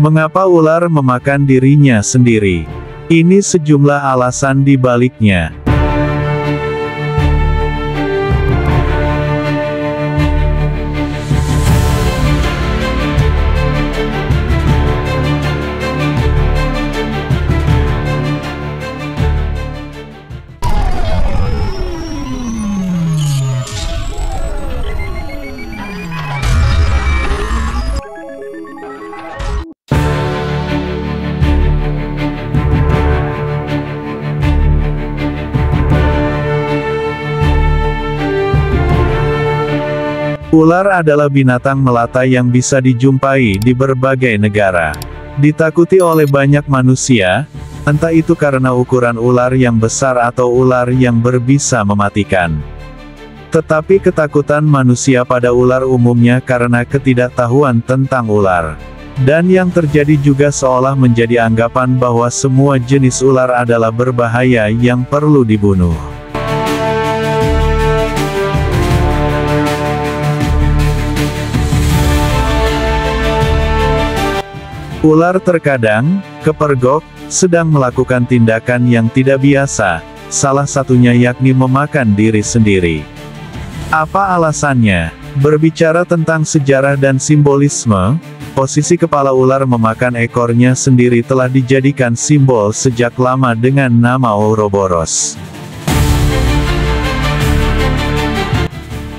Mengapa ular memakan dirinya sendiri? Ini sejumlah alasan di baliknya. Ular adalah binatang melata yang bisa dijumpai di berbagai negara. Ditakuti oleh banyak manusia, entah itu karena ukuran ular yang besar atau ular yang berbisa mematikan. Tetapi ketakutan manusia pada ular umumnya karena ketidaktahuan tentang ular. Dan yang terjadi juga seolah menjadi anggapan bahwa semua jenis ular adalah berbahaya yang perlu dibunuh. Ular terkadang kepergok, sedang melakukan tindakan yang tidak biasa, salah satunya yakni memakan diri sendiri. Apa alasannya? Berbicara tentang sejarah dan simbolisme, posisi kepala ular memakan ekornya sendiri telah dijadikan simbol sejak lama dengan nama Ouroboros.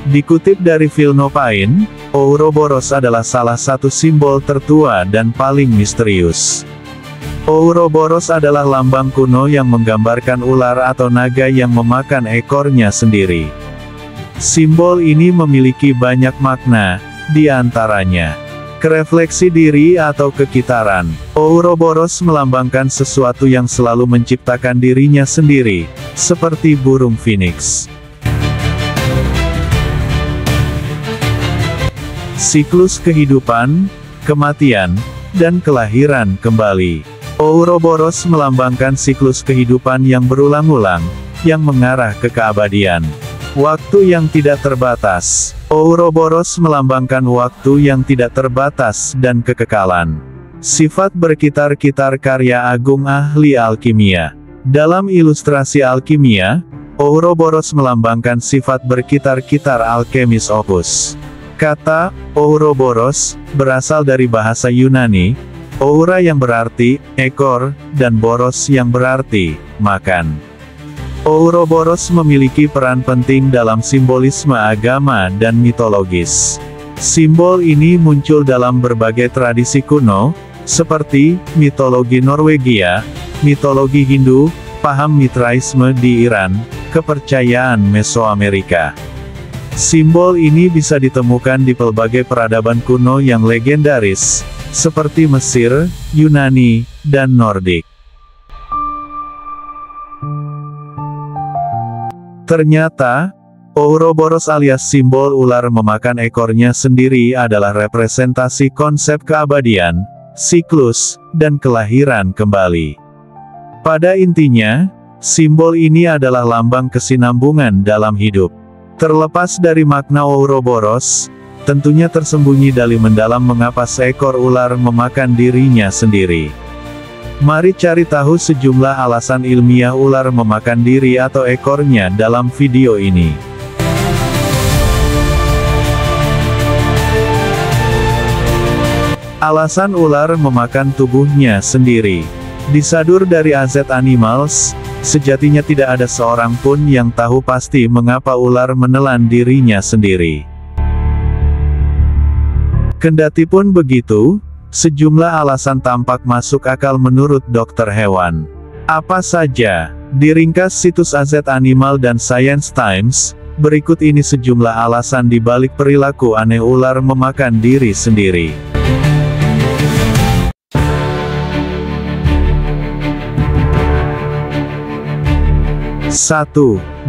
Dikutip dari Vilnopain, Ouroboros adalah salah satu simbol tertua dan paling misterius. Ouroboros adalah lambang kuno yang menggambarkan ular atau naga yang memakan ekornya sendiri. Simbol ini memiliki banyak makna, di antaranya kerefleksi diri atau kekitaran. Ouroboros melambangkan sesuatu yang selalu menciptakan dirinya sendiri, seperti burung phoenix. Siklus kehidupan, kematian, dan kelahiran kembali. Ouroboros melambangkan siklus kehidupan yang berulang-ulang, yang mengarah ke keabadian. Waktu yang tidak terbatas. Ouroboros melambangkan waktu yang tidak terbatas dan kekekalan. Sifat berkitar-kitar karya agung ahli alkimia. Dalam ilustrasi alkimia, Ouroboros melambangkan sifat berkitar-kitar alkemis Opus. Kata Ouroboros berasal dari bahasa Yunani, oura yang berarti ekor, dan boros yang berarti makan. Ouroboros memiliki peran penting dalam simbolisme agama dan mitologis. Simbol ini muncul dalam berbagai tradisi kuno, seperti mitologi Norwegia, mitologi Hindu, paham Mitraisme di Iran, kepercayaan Mesoamerika. Simbol ini bisa ditemukan di pelbagai peradaban kuno yang legendaris, seperti Mesir, Yunani, dan Nordik. Ternyata, Ouroboros alias simbol ular memakan ekornya sendiri adalah representasi konsep keabadian, siklus, dan kelahiran kembali. Pada intinya, simbol ini adalah lambang kesinambungan dalam hidup. Terlepas dari makna Ouroboros, tentunya tersembunyi dalih mendalam mengapa seekor ular memakan dirinya sendiri. Mari cari tahu sejumlah alasan ilmiah ular memakan diri atau ekornya dalam video ini. Alasan ular memakan tubuhnya sendiri. Disadur dari AZ Animals, sejatinya tidak ada seorang pun yang tahu pasti mengapa ular menelan dirinya sendiri. Kendatipun begitu, sejumlah alasan tampak masuk akal menurut dokter hewan. Apa saja? Diringkas situs AZ Animal dan Science Times, berikut ini sejumlah alasan di balik perilaku aneh ular memakan diri sendiri. 1.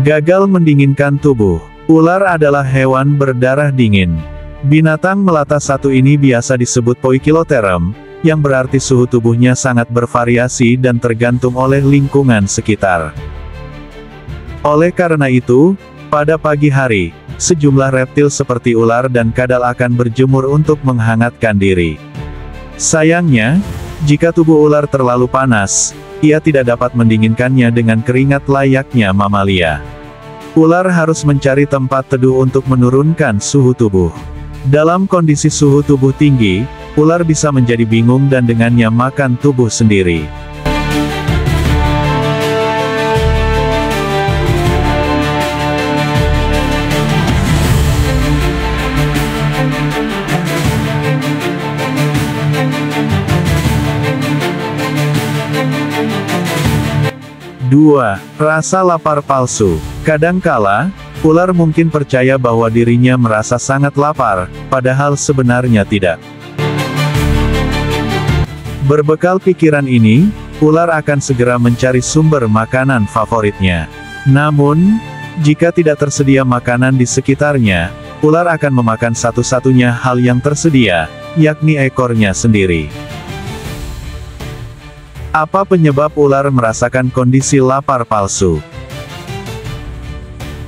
Gagal mendinginkan tubuh. Ular adalah hewan berdarah dingin. Binatang melata satu ini biasa disebut Poikilotherium, yang berarti suhu tubuhnya sangat bervariasi dan tergantung oleh lingkungan sekitar. Oleh karena itu, pada pagi hari, sejumlah reptil seperti ular dan kadal akan berjemur untuk menghangatkan diri. Sayangnya, jika tubuh ular terlalu panas, ia tidak dapat mendinginkannya dengan keringat layaknya mamalia. Ular harus mencari tempat teduh untuk menurunkan suhu tubuh. Dalam kondisi suhu tubuh tinggi, ular bisa menjadi bingung dan dengannya makan tubuh sendiri. Dua, rasa lapar palsu. Kadangkala, ular mungkin percaya bahwa dirinya merasa sangat lapar, padahal sebenarnya tidak. Berbekal pikiran ini, ular akan segera mencari sumber makanan favoritnya. Namun, jika tidak tersedia makanan di sekitarnya, ular akan memakan satu-satunya hal yang tersedia, yakni ekornya sendiri. Apa penyebab ular merasakan kondisi lapar palsu?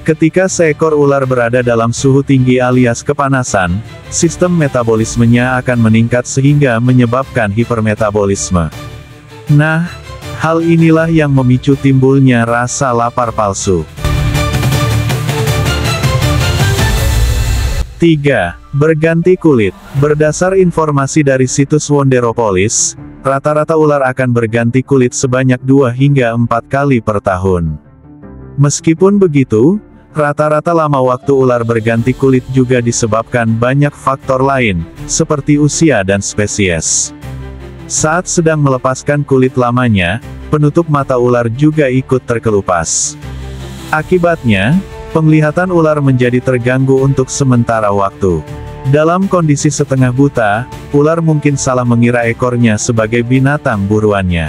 Ketika seekor ular berada dalam suhu tinggi alias kepanasan, sistem metabolismenya akan meningkat sehingga menyebabkan hipermetabolisme. Nah, hal inilah yang memicu timbulnya rasa lapar palsu. 3. Berganti kulit. Berdasar informasi dari situs Wonderopolis, rata-rata ular akan berganti kulit sebanyak 2 hingga 4 kali per tahun. Meskipun begitu, rata-rata lama waktu ular berganti kulit juga disebabkan banyak faktor lain, seperti usia dan spesies. Saat sedang melepaskan kulit lamanya, penutup mata ular juga ikut terkelupas. Akibatnya, penglihatan ular menjadi terganggu untuk sementara waktu. Dalam kondisi setengah buta, ular mungkin salah mengira ekornya sebagai binatang buruannya.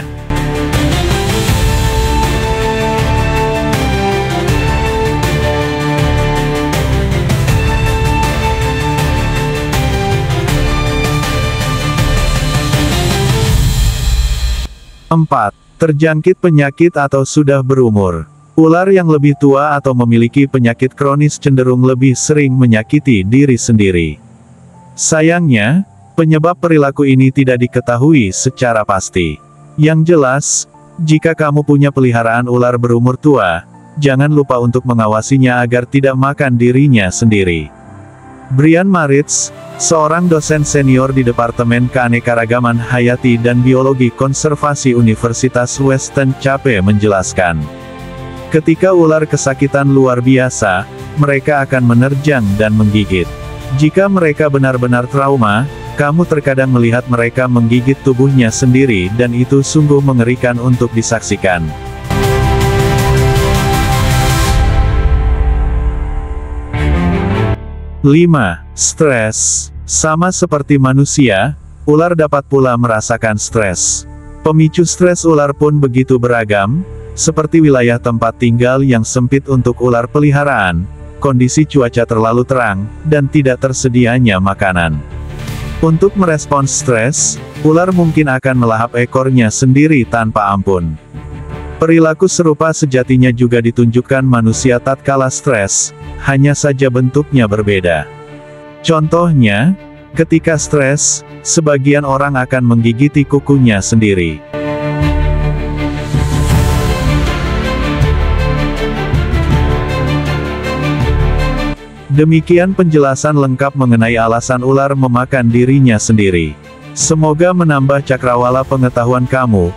Empat, terjangkit penyakit atau sudah berumur. Ular yang lebih tua atau memiliki penyakit kronis cenderung lebih sering menyakiti diri sendiri. Sayangnya, penyebab perilaku ini tidak diketahui secara pasti. Yang jelas, jika kamu punya peliharaan ular berumur tua, jangan lupa untuk mengawasinya agar tidak makan dirinya sendiri. Brian Maritz, seorang dosen senior di Departemen Keanekaragaman Hayati dan Biologi Konservasi Universitas Western Cape menjelaskan, ketika ular kesakitan luar biasa, mereka akan menerjang dan menggigit. Jika mereka benar-benar trauma, kamu terkadang melihat mereka menggigit tubuhnya sendiri dan itu sungguh mengerikan untuk disaksikan. Lima, stres. Sama seperti manusia, ular dapat pula merasakan stres. Pemicu stres ular pun begitu beragam, seperti wilayah tempat tinggal yang sempit untuk ular peliharaan, kondisi cuaca terlalu terang, dan tidak tersedianya makanan. Untuk merespons stres, ular mungkin akan melahap ekornya sendiri tanpa ampun. Perilaku serupa sejatinya juga ditunjukkan manusia tatkala stres, hanya saja bentuknya berbeda. Contohnya, ketika stres, sebagian orang akan menggigiti kukunya sendiri. Demikian penjelasan lengkap mengenai alasan ular memakan dirinya sendiri. Semoga menambah cakrawala pengetahuan kamu.